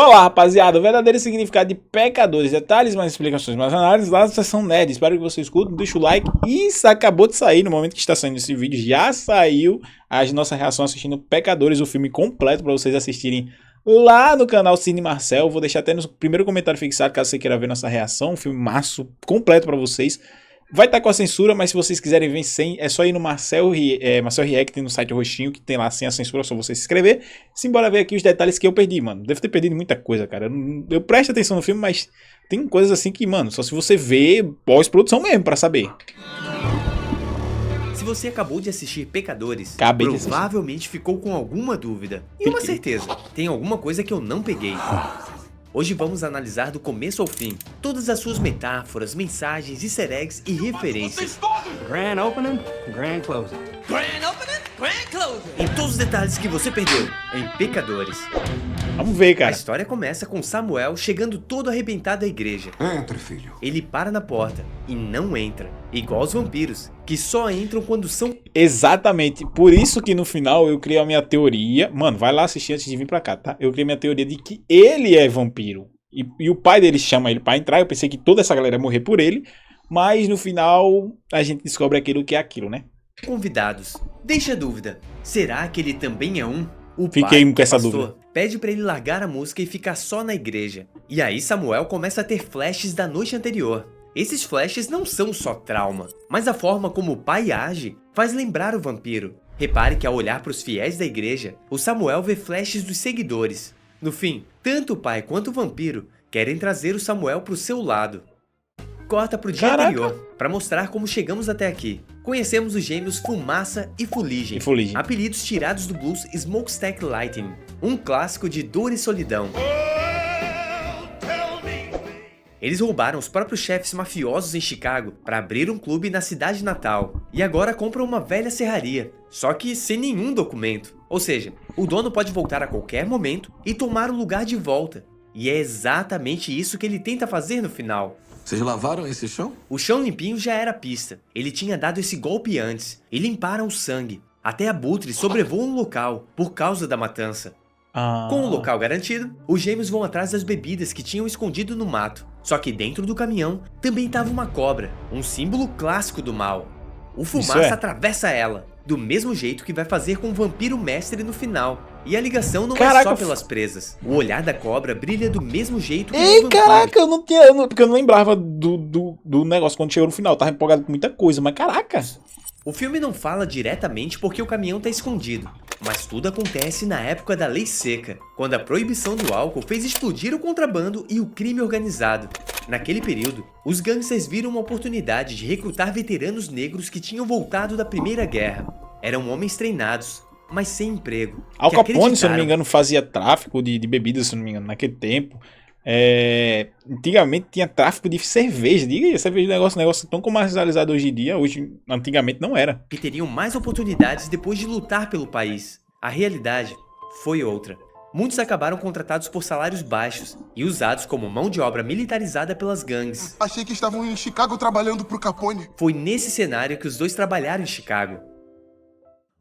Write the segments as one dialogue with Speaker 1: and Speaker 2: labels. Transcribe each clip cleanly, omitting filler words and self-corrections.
Speaker 1: Olá, rapaziada, o verdadeiro significado de pecadores, detalhes, mais explicações, mais análises lá na seção nerd. Espero que você escute, deixa o like. Isso acabou de sair, no momento que está saindo esse vídeo, já saiu a nossa reação assistindo Pecadores, o filme completo para vocês assistirem lá no canal Cine Marcel. Vou deixar até no primeiro comentário fixado, caso você queira ver nossa reação, um filme maço, completo para vocês. Vai estar com a censura, mas se vocês quiserem ver sem, é só ir no Marcel React, no site roxinho, que tem lá sem a censura, é só você se inscrever. Simbora ver aqui os detalhes que eu perdi, mano. Devo ter perdido muita coisa, cara. Eu presto atenção no filme, mas tem coisas assim que, mano, só se você vê pós-produção mesmo pra saber.
Speaker 2: Se você acabou de assistir Pecadores,
Speaker 1: Provavelmente
Speaker 2: ficou com alguma dúvida. E uma certeza, tem alguma coisa que eu não peguei. Hoje vamos analisar do começo ao fim todas as suas metáforas, mensagens, easter eggs e referências.
Speaker 3: Grand opening, grand closing.
Speaker 4: Grand opening, grand closing.
Speaker 2: Em todos os detalhes que você perdeu em Pecadores.
Speaker 1: Vamos ver,
Speaker 2: A
Speaker 1: cara.
Speaker 2: história começa com Samuel chegando todo arrebentado à igreja.
Speaker 5: Entre, filho.
Speaker 2: Ele para na porta e não entra, igual os vampiros, que só entram quando são...
Speaker 1: Exatamente, por isso que no final eu criei a minha teoria. Mano, vai lá assistir antes de vir pra cá, tá? Eu criei minha teoria de que ele é vampiro. E o pai dele chama ele pra entrar. Eu pensei que toda essa galera ia morrer por ele. Mas no final a gente descobre aquilo que é aquilo, né?
Speaker 2: Convidados. Deixa a dúvida, será que ele também é um? O
Speaker 1: Fiquei
Speaker 2: pai,
Speaker 1: com essa
Speaker 2: pastor,
Speaker 1: dúvida.
Speaker 2: pede pra ele largar a música e ficar só na igreja. E aí Samuel começa a ter flashes da noite anterior. Esses flashes não são só trauma, mas a forma como o pai age faz lembrar o vampiro. Repare que ao olhar para os fiéis da igreja, o Samuel vê flashes dos seguidores. No fim, tanto o pai quanto o vampiro querem trazer o Samuel pro seu lado. Corta pro dia anterior, para mostrar como chegamos até aqui. Conhecemos os gêmeos Fumaça e Fuligem, apelidos tirados do blues Smokestack Lightning, um clássico de dor e solidão. Eles roubaram os próprios chefes mafiosos em Chicago para abrir um clube na cidade natal, e agora compram uma velha serraria, só que sem nenhum documento. Ou seja, o dono pode voltar a qualquer momento e tomar o lugar de volta. E é exatamente isso que ele tenta fazer no final.
Speaker 5: Vocês lavaram esse chão?
Speaker 2: O chão limpinho já era pista. Ele tinha dado esse golpe antes e limparam o sangue. Até abutres sobrevoam o local por causa da matança. Com o local garantido, os gêmeos vão atrás das bebidas que tinham escondido no mato. Só que dentro do caminhão também estava uma cobra, um símbolo clássico do mal. O Fumaça atravessa ela, do mesmo jeito que vai fazer com o vampiro mestre no final. E a ligação não é só pelas presas. O olhar da cobra brilha do mesmo jeito que o vampiro.
Speaker 1: Caraca, eu não tinha... porque eu não lembrava do negócio quando chegou no final. Eu tava empolgado com muita coisa, mas caraca.
Speaker 2: O filme não fala diretamente porque o caminhão tá escondido. Mas tudo acontece na época da Lei Seca, quando a proibição do álcool fez explodir o contrabando e o crime organizado. Naquele período, os gangsters viram uma oportunidade de recrutar veteranos negros que tinham voltado da Primeira Guerra. Eram homens treinados, mas sem emprego.
Speaker 1: Al Capone, se eu não me engano, fazia tráfico de bebidas, se eu não me engano, naquele tempo. Antigamente tinha tráfico de cerveja. Diga aí, cerveja é um negócio tão comercializado hoje em dia. Hoje, antigamente não era.
Speaker 2: Que teriam mais oportunidades depois de lutar pelo país. A realidade foi outra. Muitos acabaram contratados por salários baixos e usados como mão de obra militarizada pelas gangues.
Speaker 6: Achei que estavam em Chicago trabalhando pro Capone.
Speaker 2: Foi nesse cenário que os dois trabalharam em Chicago.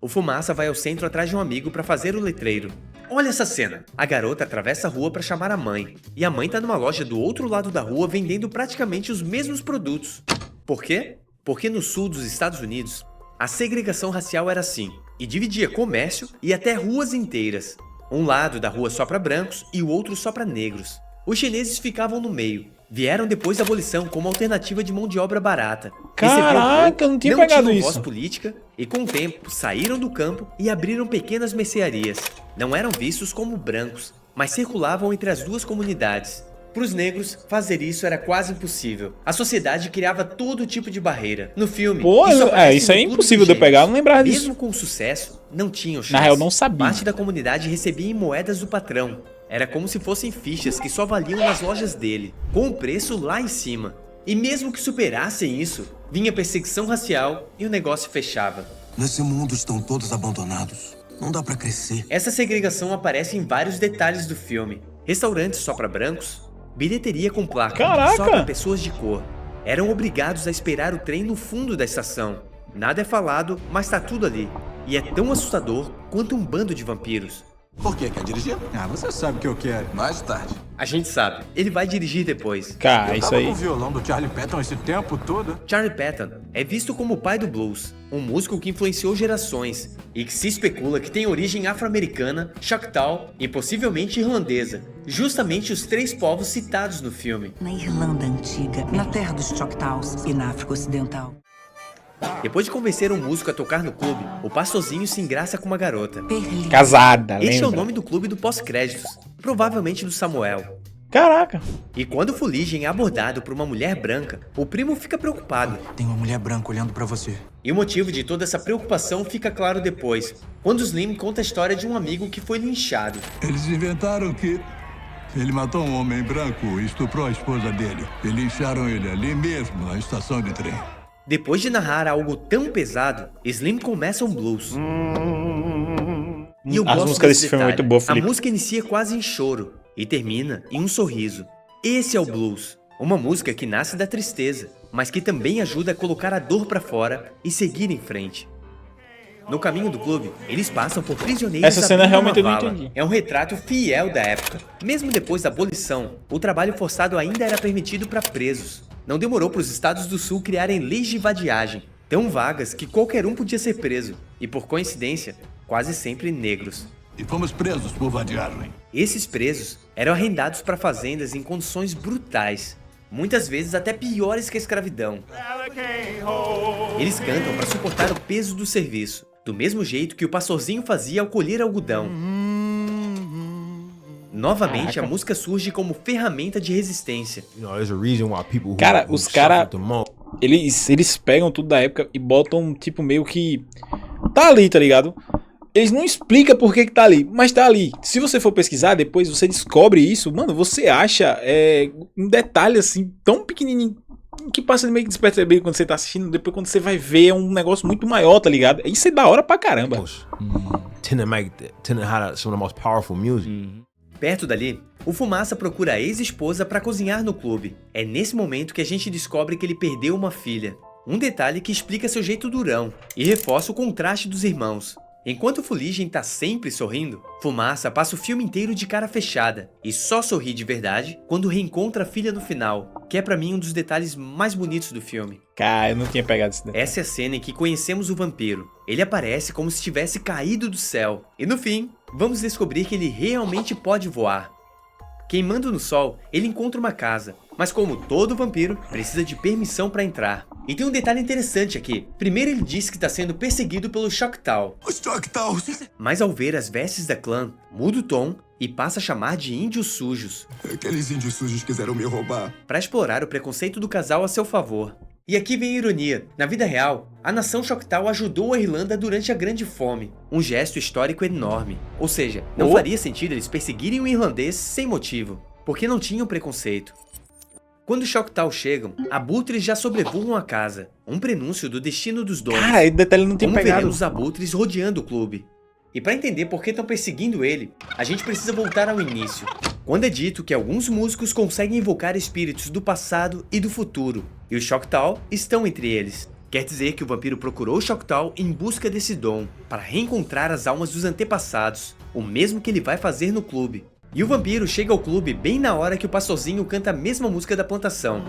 Speaker 2: O Fumaça vai ao centro atrás de um amigo para fazer o letreiro. Olha essa cena. A garota atravessa a rua para chamar a mãe. E a mãe tá numa loja do outro lado da rua vendendo praticamente os mesmos produtos. Por quê? Porque no sul dos Estados Unidos, a segregação racial era assim. E dividia comércio e até ruas inteiras. Um lado da rua só para brancos e o outro só para negros. Os chineses ficavam no meio. Vieram depois da abolição como alternativa de mão de obra barata.
Speaker 1: Caraca, eu não tinha pegado isso.
Speaker 2: Voz política e com o tempo saíram do campo e abriram pequenas mercearias. Não eram vistos como brancos, mas circulavam entre as duas comunidades. Para os negros, fazer isso era quase impossível. A sociedade criava todo tipo de barreira. No filme,
Speaker 1: isso é impossível de eu pegar, eu não lembrava disso.
Speaker 2: Mesmo com sucesso, não tinham chance.
Speaker 1: Na real, eu não sabia.
Speaker 2: Parte da comunidade recebia em moedas do patrão. Era como se fossem fichas que só valiam nas lojas dele, com o preço lá em cima. E mesmo que superassem isso, vinha perseguição racial e o negócio fechava.
Speaker 5: Nesse mundo estão todos abandonados. Não dá pra crescer.
Speaker 2: Essa segregação aparece em vários detalhes do filme. Restaurantes só pra brancos, bilheteria com placa só pra pessoas de cor. Eram obrigados a esperar o trem no fundo da estação. Nada é falado, mas tá tudo ali. E é tão assustador quanto um bando de vampiros.
Speaker 5: Por quê? Quer dirigir?
Speaker 7: Ah, você sabe o que eu quero.
Speaker 5: Mais tarde.
Speaker 2: A gente sabe, ele vai dirigir depois.
Speaker 1: Cara,
Speaker 7: Eu
Speaker 1: isso
Speaker 7: tava
Speaker 1: aí.
Speaker 7: com o violão do Charlie Patton esse tempo todo.
Speaker 2: Charlie Patton é visto como o pai do blues, um músico que influenciou gerações e que se especula que tem origem afro-americana, choctaw e possivelmente irlandesa, justamente os 3 povos citados no filme.
Speaker 8: Na Irlanda Antiga, na terra dos Choctaws e na África Ocidental.
Speaker 2: Depois de convencer um músico a tocar no clube, o pastorzinho se engraça com uma garota.
Speaker 8: Berlim.
Speaker 1: Casada,
Speaker 2: Este é o
Speaker 1: lembra?
Speaker 2: nome do clube do pós-créditos, provavelmente do Samuel.
Speaker 1: Caraca.
Speaker 2: E quando Fuligem é abordado por uma mulher branca, o primo fica preocupado.
Speaker 7: Tem uma mulher branca olhando pra você.
Speaker 2: E o motivo de toda essa preocupação fica claro depois, quando Slim conta a história de um amigo que foi linchado.
Speaker 9: Eles inventaram que ele matou um homem branco e estuprou a esposa dele. E lincharam ele ali mesmo, na estação de trem.
Speaker 2: Depois de narrar algo tão pesado, Slim começa um blues. E eu
Speaker 1: As
Speaker 2: gosto
Speaker 1: músicas
Speaker 2: desse
Speaker 1: desse filme é
Speaker 2: detalhe.
Speaker 1: muito boa,
Speaker 2: A
Speaker 1: Felipe.
Speaker 2: música inicia quase em choro e termina em um sorriso. Esse é o blues. Uma música que nasce da tristeza, mas que também ajuda a colocar a dor pra fora e seguir em frente. No caminho do clube, eles passam por prisioneiros.
Speaker 1: Essa cena
Speaker 2: abrindo
Speaker 1: realmente eu
Speaker 2: uma
Speaker 1: não
Speaker 2: vala.
Speaker 1: entendi.
Speaker 2: É um retrato fiel da época. Mesmo depois da abolição, o trabalho forçado ainda era permitido para presos. Não demorou para os estados do sul criarem leis de vadiagem, tão vagas que qualquer um podia ser preso, e por coincidência, quase sempre negros.
Speaker 9: E fomos presos por vadiagem.
Speaker 2: Esses presos eram arrendados para fazendas em condições brutais, muitas vezes até piores que a escravidão. Eles cantam para suportar o peso do serviço, do mesmo jeito que o pastorzinho fazia ao colher algodão. Novamente, a música surge como ferramenta de resistência.
Speaker 1: Cara, os caras, eles pegam tudo da época e botam, tipo, meio que... Tá ali, tá ligado? Eles não explicam por que tá ali, mas tá ali. Se você for pesquisar, depois você descobre isso, mano, você acha um detalhe, assim, tão pequenininho, que passa meio que despercebido quando você tá assistindo, depois quando você vai ver é um negócio muito maior, tá ligado? Isso é da hora pra caramba.
Speaker 2: Perto dali, o Fumaça procura a ex-esposa para cozinhar no clube. É nesse momento que a gente descobre que ele perdeu uma filha. Um detalhe que explica seu jeito durão e reforça o contraste dos irmãos. Enquanto Fuligem tá sempre sorrindo, Fumaça passa o filme inteiro de cara fechada e só sorri de verdade quando reencontra a filha no final, que é pra mim um dos detalhes mais bonitos do filme.
Speaker 1: Cara, eu não tinha pegado esse detalhe.
Speaker 2: Essa é a cena em que conhecemos o vampiro. Ele aparece como se tivesse caído do céu. E no fim, vamos descobrir que ele realmente pode voar. Queimando no sol, ele encontra uma casa, mas como todo vampiro, precisa de permissão para entrar. E tem um detalhe interessante aqui. Primeiro ele diz que está sendo perseguido pelo Choctaw.
Speaker 6: Os Choctaws.
Speaker 2: Mas ao ver as vestes da clã, muda o tom e passa a chamar de índios sujos,
Speaker 6: Aqueles índios sujos quiseram me roubar.
Speaker 2: para explorar o preconceito do casal a seu favor. E aqui vem a ironia. Na vida real, a nação Choctaw ajudou a Irlanda durante a Grande Fome. Um gesto histórico enorme. Ou seja, não faria sentido eles perseguirem um irlandês sem motivo, porque não tinham preconceito. Quando os Choctaw chegam, abutres já sobrevoam a casa. Um prenúncio do destino dos donos.
Speaker 1: Cara, esse detalhe eu não tinha
Speaker 2: Como
Speaker 1: pegado.
Speaker 2: veremos os abutres rodeando o clube. E para entender por que estão perseguindo ele, a gente precisa voltar ao início. Quando é dito que alguns músicos conseguem invocar espíritos do passado e do futuro, e os Choctaw estão entre eles. Quer dizer que o vampiro procurou o Choctaw em busca desse dom, para reencontrar as almas dos antepassados, o mesmo que ele vai fazer no clube. E o vampiro chega ao clube bem na hora que o pastorzinho canta a mesma música da plantação.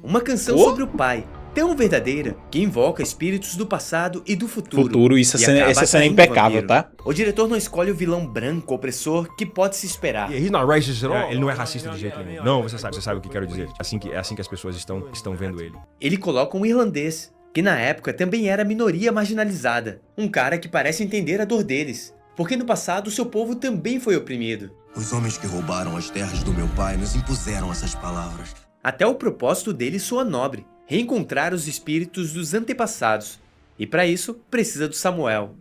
Speaker 2: Uma canção sobre o pai, tão verdadeira, que invoca espíritos do passado e do futuro.
Speaker 1: Essa
Speaker 2: e
Speaker 1: cena
Speaker 2: acaba
Speaker 1: é
Speaker 2: atraindo o
Speaker 1: impecável,
Speaker 2: vampiro.
Speaker 1: tá?
Speaker 2: O diretor não escolhe o vilão branco opressor que pode se esperar.
Speaker 10: Ele não é racista de jeito nenhum. Não, você sabe o que quero dizer. É assim que as pessoas estão vendo ele.
Speaker 2: Ele coloca um irlandês, que na época também era minoria marginalizada. Um cara que parece entender a dor deles, porque no passado seu povo também foi oprimido.
Speaker 5: Os homens que roubaram as terras do meu pai nos impuseram essas palavras.
Speaker 2: Até o propósito dele soa nobre, reencontrar os espíritos dos antepassados. E para isso, precisa do Samuel.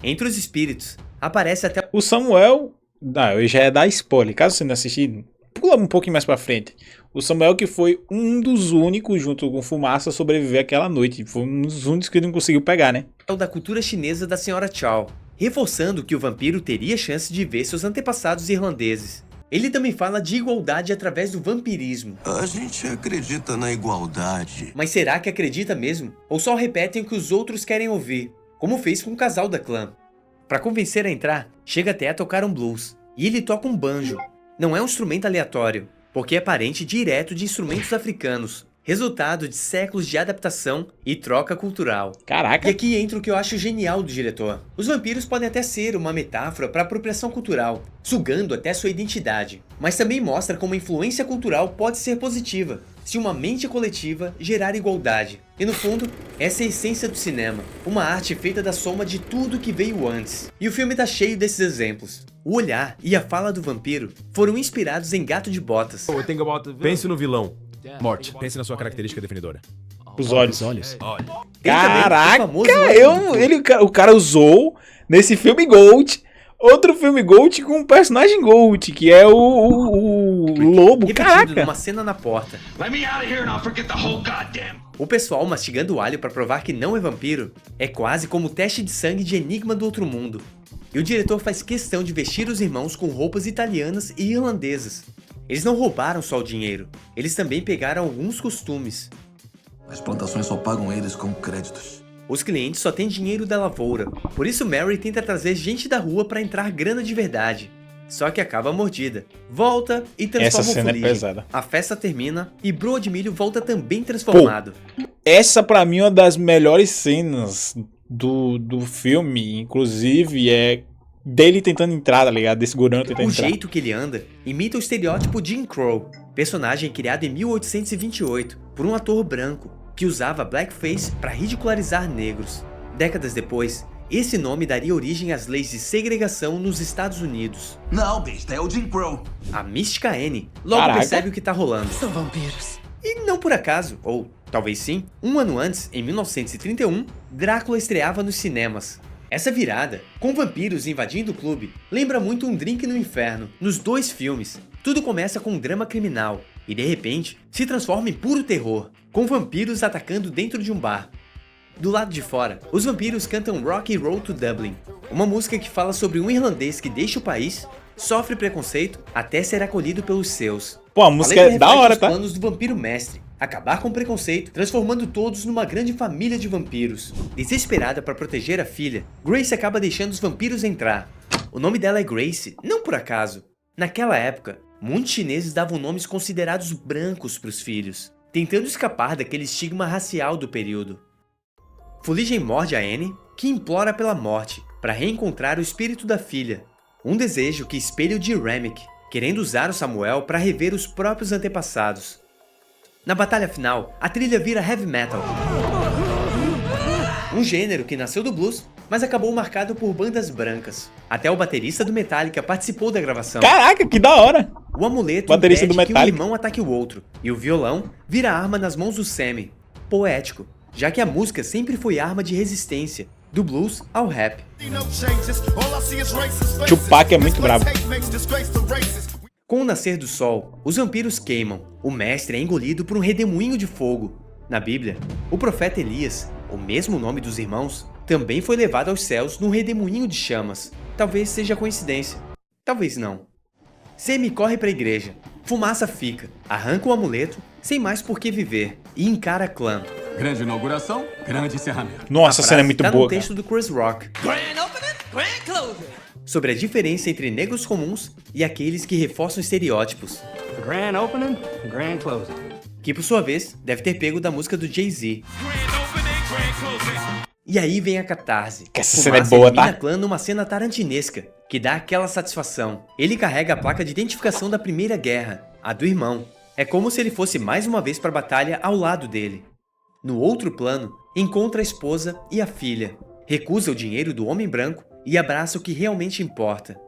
Speaker 2: Entre os espíritos, aparece até
Speaker 1: O Samuel... Não, eu já ia dar spoiler. Caso você não assistir, pula um pouquinho mais pra frente. O Samuel que foi um dos únicos, junto com o Fumaça, a sobreviver aquela noite. Foi um dos únicos que ele não conseguiu pegar, né?
Speaker 2: o da cultura chinesa da Senhora Chow, reforçando que o vampiro teria chance de ver seus antepassados irlandeses. Ele também fala de igualdade através do vampirismo.
Speaker 5: A gente acredita na igualdade.
Speaker 2: Mas será que acredita mesmo? Ou só repetem o que os outros querem ouvir? como fez com o casal da clã. Para convencer a entrar, chega até a tocar um blues, e ele toca um banjo. Não é um instrumento aleatório, porque é parente direto de instrumentos africanos, resultado de séculos de adaptação e troca cultural.
Speaker 1: Caraca.
Speaker 2: E aqui entra o que eu acho genial do diretor. Os vampiros podem até ser uma metáfora para apropriação cultural, sugando até sua identidade, mas também mostra como a influência cultural pode ser positiva, se uma mente coletiva gerar igualdade. E no fundo, essa é a essência do cinema, uma arte feita da soma de tudo que veio antes. E o filme tá cheio desses exemplos. O olhar e a fala do vampiro foram inspirados em Gato de Botas.
Speaker 10: Pense no vilão. Morte. Pense na sua característica definidora.
Speaker 1: Os olhos.
Speaker 10: Olhos.
Speaker 2: Tem também o
Speaker 1: Caraca,
Speaker 2: famoso olho do
Speaker 1: o cara usou nesse filme Gold, outro filme Gold com um personagem Gold, que é o lobo.
Speaker 2: repetido
Speaker 1: Caraca.
Speaker 2: numa cena na porta. O pessoal mastigando o alho para provar que não é vampiro é quase como o teste de sangue de Enigma do Outro Mundo. E o diretor faz questão de vestir os irmãos com roupas italianas e irlandesas. Eles não roubaram só o dinheiro, eles também pegaram alguns costumes.
Speaker 5: As plantações só pagam eles com créditos.
Speaker 2: Os clientes só têm dinheiro da lavoura, por isso Mary tenta trazer gente da rua para entrar grana de verdade. Só que acaba mordida. Volta e transforma
Speaker 1: Essa
Speaker 2: o
Speaker 1: cena é
Speaker 2: fuligem.
Speaker 1: pesada.
Speaker 2: A festa termina e Brodmilho volta também transformado.
Speaker 1: Essa pra mim é uma das melhores cenas do filme, inclusive é dele tentando entrar, tá ligado? Desse gorão tentando
Speaker 2: O
Speaker 1: entrar.
Speaker 2: jeito que ele anda imita o estereótipo Jim Crow, personagem criado em 1828 por um ator branco que usava blackface para ridicularizar negros. Décadas depois, esse nome daria origem às leis de segregação nos Estados Unidos.
Speaker 5: Não, besta, é o Jim Crow.
Speaker 2: A mística Annie logo
Speaker 1: Caraca.
Speaker 2: percebe o que tá rolando.
Speaker 8: São vampiros.
Speaker 2: E não por acaso, ou talvez sim, um ano antes, em 1931, Drácula estreava nos cinemas. Essa virada, com vampiros invadindo o clube, lembra muito Um Drink no Inferno, nos dois filmes. Tudo começa com um drama criminal, e de repente, se transforma em puro terror, com vampiros atacando dentro de um bar. Do lado de fora, os vampiros cantam Rock and Roll to Dublin, uma música que fala sobre um irlandês que deixa o país, sofre preconceito até ser acolhido pelos seus.
Speaker 1: Pô, a música
Speaker 2: letra
Speaker 1: é da
Speaker 2: reflete
Speaker 1: hora,
Speaker 2: os
Speaker 1: tá?
Speaker 2: planos do vampiro mestre, acabar com o preconceito, transformando todos numa grande família de vampiros. Desesperada para proteger a filha, Grace acaba deixando os vampiros entrar. O nome dela é Grace, não por acaso. Naquela época, muitos chineses davam nomes considerados brancos para os filhos, tentando escapar daquele estigma racial do período. Fuligem morde a Annie, que implora pela morte, para reencontrar o espírito da filha. Um desejo que espelha o de Remick, querendo usar o Samuel para rever os próprios antepassados. Na batalha final, a trilha vira heavy metal. Um gênero que nasceu do blues, mas acabou marcado por bandas brancas. Até o baterista do Metallica participou da gravação.
Speaker 1: Caraca, que da hora.
Speaker 2: O amuleto
Speaker 1: Baterista
Speaker 2: impede
Speaker 1: do
Speaker 2: que um
Speaker 1: Metallica.
Speaker 2: irmão ataque o outro, e o violão vira arma nas mãos do Sammy. Poético, já que a música sempre foi arma de resistência, do blues ao rap.
Speaker 1: Tupac é muito brabo.
Speaker 2: Com o nascer do sol, os vampiros queimam. O mestre é engolido por um redemoinho de fogo. Na Bíblia, o profeta Elias, o mesmo nome dos irmãos, também foi levado aos céus num redemoinho de chamas. Talvez seja coincidência. Talvez não. Sammy corre para a igreja. Fumaça fica, arranca o amuleto, sem mais por que viver, e encara a clã.
Speaker 7: Grande inauguração, grande encerramento.
Speaker 1: Nossa, a cena é muito
Speaker 2: tá
Speaker 1: boa,
Speaker 2: no
Speaker 1: cara.
Speaker 2: texto do Chris Rock,
Speaker 4: Grand opening, grand closing.
Speaker 2: sobre a diferença entre negros comuns e aqueles que reforçam estereótipos,
Speaker 3: Grand opening, grand closing.
Speaker 2: que por sua vez deve ter pego da música do Jay-Z. E aí vem a catarse.
Speaker 1: Que essa cena é
Speaker 2: Fumaça
Speaker 1: boa,
Speaker 2: elimina
Speaker 1: tá?
Speaker 2: a clã numa cena tarantinesca, que dá aquela satisfação. Ele carrega a placa de identificação da Primeira Guerra, a do irmão. É como se ele fosse mais uma vez para a batalha ao lado dele. No outro plano, encontra a esposa e a filha. Recusa o dinheiro do homem branco e abraça o que realmente importa.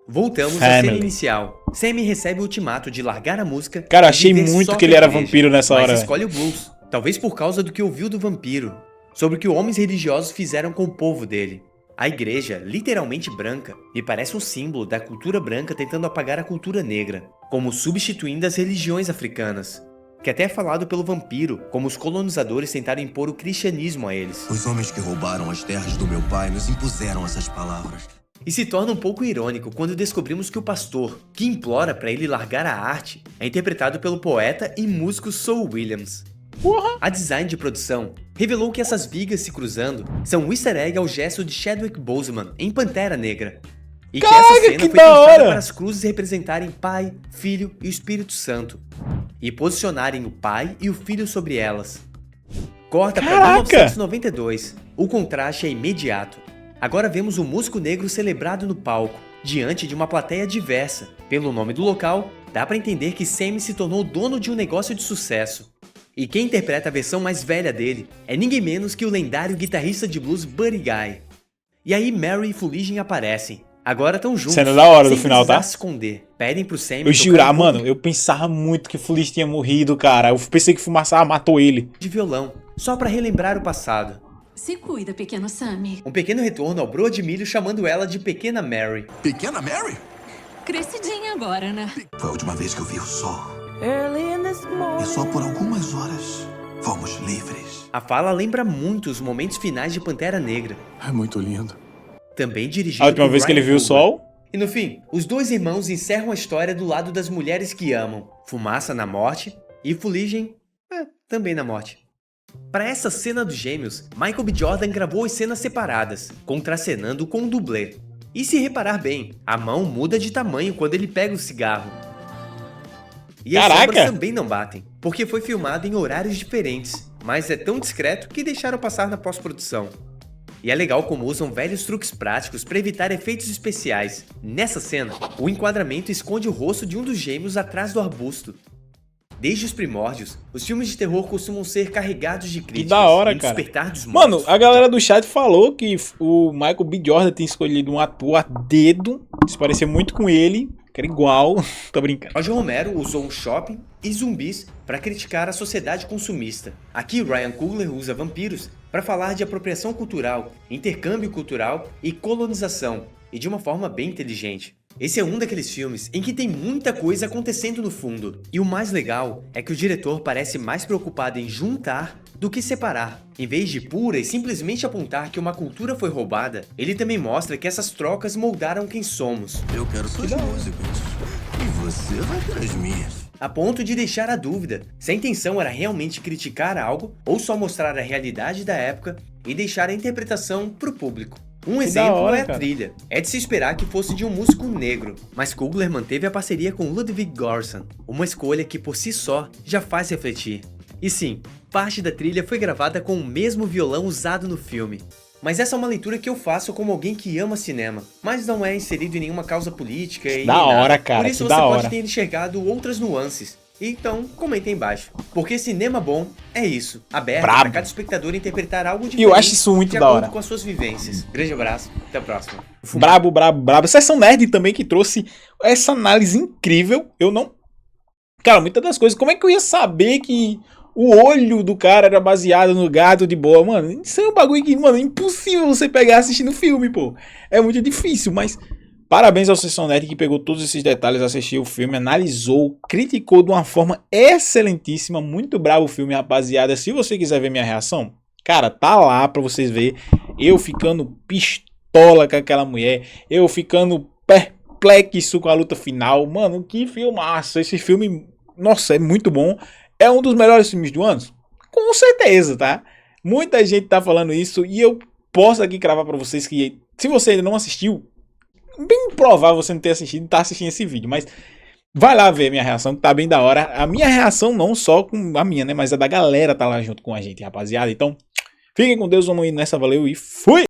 Speaker 2: Voltamos à cena
Speaker 1: Family.
Speaker 2: inicial. Sammy recebe o ultimato de largar a música.
Speaker 1: Cara, eu
Speaker 2: e
Speaker 1: achei
Speaker 2: viver
Speaker 1: muito
Speaker 2: só
Speaker 1: que ele
Speaker 2: pra
Speaker 1: era
Speaker 2: igreja,
Speaker 1: vampiro nessa
Speaker 2: mas
Speaker 1: hora, velho.
Speaker 2: escolhe o blues, talvez por causa do que ouviu do vampiro, sobre o que homens religiosos fizeram com o povo dele. A igreja, literalmente branca, me parece um símbolo da cultura branca tentando apagar a cultura negra, como substituindo as religiões africanas, que até é falado pelo vampiro, como os colonizadores tentaram impor o cristianismo a eles.
Speaker 5: Os homens que roubaram as terras do meu pai nos impuseram essas palavras.
Speaker 2: E se torna um pouco irônico quando descobrimos que o pastor, que implora para ele largar a arte, é interpretado pelo poeta e músico Saul Williams.
Speaker 1: Porra!
Speaker 2: A design de produção revelou que essas vigas se cruzando são um easter egg ao gesto de Chadwick Boseman em Pantera Negra. E que essa cena
Speaker 1: que
Speaker 2: foi
Speaker 1: da
Speaker 2: pensada
Speaker 1: hora!
Speaker 2: para as cruzes representarem Pai, Filho e o Espírito Santo. E posicionarem o Pai e o Filho sobre elas. Corta para
Speaker 1: Caraca!
Speaker 2: 1992. O contraste é imediato. Agora vemos um músico negro celebrado no palco, diante de uma plateia diversa. Pelo nome do local, dá para entender que Sammy se tornou dono de um negócio de sucesso. E quem interpreta a versão mais velha dele é ninguém menos que o lendário guitarrista de blues Buddy Guy. E aí Mary e Fuligem aparecem. Agora estão juntos.
Speaker 1: Cena da hora do
Speaker 2: sem
Speaker 1: final, tá?
Speaker 2: precisar se esconder. Pedem pro Sammy
Speaker 1: Eu
Speaker 2: tocar
Speaker 1: jurar,
Speaker 2: um pouco
Speaker 1: mano, eu pensava muito que Fuligem tinha morrido, cara. Eu pensei que Fumaça matou ele.
Speaker 2: de violão, só pra relembrar o passado.
Speaker 4: Se cuida, pequeno Sammy.
Speaker 2: Um pequeno retorno ao Bro de Milho chamando ela de Pequena Mary.
Speaker 6: Pequena Mary?
Speaker 4: Crescidinha agora, né?
Speaker 5: Foi a última vez que eu vi o sol. E só por algumas horas fomos livres.
Speaker 2: A fala lembra muito os momentos finais de Pantera Negra.
Speaker 6: É muito lindo.
Speaker 2: Também dirigido
Speaker 1: A última
Speaker 2: por
Speaker 1: vez que ele
Speaker 2: Ryan
Speaker 1: viu o
Speaker 2: Coogler.
Speaker 1: sol.
Speaker 2: E no fim, os dois irmãos encerram a história do lado das mulheres que amam. Fumaça na morte e Fuligem, também na morte. Para essa cena dos gêmeos, Michael B. Jordan gravou as cenas separadas, contracenando com um dublê. E se reparar bem, a mão muda de tamanho quando ele pega o cigarro. E as
Speaker 1: Caraca!
Speaker 2: sombras também não batem, porque foi filmado em horários diferentes, mas é tão discreto que deixaram passar na pós-produção. E é legal como usam velhos truques práticos para evitar efeitos especiais. Nessa cena, o enquadramento esconde o rosto de um dos gêmeos atrás do arbusto. Desde os primórdios, os filmes de terror costumam ser carregados de críticas.
Speaker 1: Que da hora,
Speaker 2: em
Speaker 1: cara.
Speaker 2: Despertar dos Mortos.
Speaker 1: Mano, a galera do chat falou que o Michael B. Jordan tem escolhido um ator a dedo. Isso parecia muito com ele, que era igual. Tô brincando.
Speaker 2: Roger Romero usou um shopping e zumbis para criticar a sociedade consumista. Aqui, Ryan Coogler usa vampiros para falar de apropriação cultural, intercâmbio cultural e colonização, e de uma forma bem inteligente. Esse é um daqueles filmes em que tem muita coisa acontecendo no fundo. E o mais legal é que o diretor parece mais preocupado em juntar do que separar. Em vez de pura e simplesmente apontar que uma cultura foi roubada, ele também mostra que essas trocas moldaram quem somos.
Speaker 5: Eu quero suas músicas. E você vai ter as minhas.
Speaker 2: A ponto de deixar a dúvida se a intenção era realmente criticar algo ou só mostrar a realidade da época e deixar a interpretação pro público. Um exemplo
Speaker 1: hora,
Speaker 2: é a
Speaker 1: cara.
Speaker 2: trilha. É de se esperar que fosse de um músico negro, mas Coogler manteve a parceria com Ludwig Göransson, uma escolha que por si só já faz refletir. E sim, parte da trilha foi gravada com o mesmo violão usado no filme. Mas essa é uma leitura que eu faço como alguém que ama cinema, mas não é inserido em nenhuma causa política e
Speaker 1: Da
Speaker 2: nem nada.
Speaker 1: hora, cara,
Speaker 2: Por isso
Speaker 1: que
Speaker 2: você
Speaker 1: da
Speaker 2: pode
Speaker 1: hora.
Speaker 2: ter enxergado outras nuances. Então, comenta aí embaixo. Porque cinema bom é isso, aberto
Speaker 1: Brabo.
Speaker 2: para cada espectador interpretar algo diferente
Speaker 1: eu acho isso muito
Speaker 2: de
Speaker 1: da
Speaker 2: acordo
Speaker 1: hora.
Speaker 2: com as suas vivências. Grande abraço, até a próxima.
Speaker 1: Brabo, brabo, brabo. Sessão Nerd também que trouxe essa análise incrível. Eu não... Cara, muitas das coisas... Como é que eu ia saber que o olho do cara era baseado no gato de boa? Mano, isso é um bagulho que, mano, é impossível você pegar assistindo filme, pô. É muito difícil, mas... Parabéns ao Sessão Nerd que pegou todos esses detalhes, assistiu o filme, analisou, criticou de uma forma excelentíssima. Muito bravo o filme, rapaziada. Se você quiser ver minha reação, cara, tá lá pra vocês verem. Eu ficando pistola com aquela mulher, eu ficando perplexo com a luta final. Mano, que filmaço. Esse filme, nossa, é muito bom. É um dos melhores filmes do ano? Com certeza, tá? Muita gente tá falando isso e eu posso aqui cravar pra vocês que se você ainda não assistiu, bem provável você não ter assistido e tá assistindo esse vídeo, mas vai lá ver minha reação, que tá bem da hora. A minha reação não só com a minha, né, mas a da galera tá lá junto com a gente, rapaziada. Então, fiquem com Deus, vamos indo nessa, valeu e fui!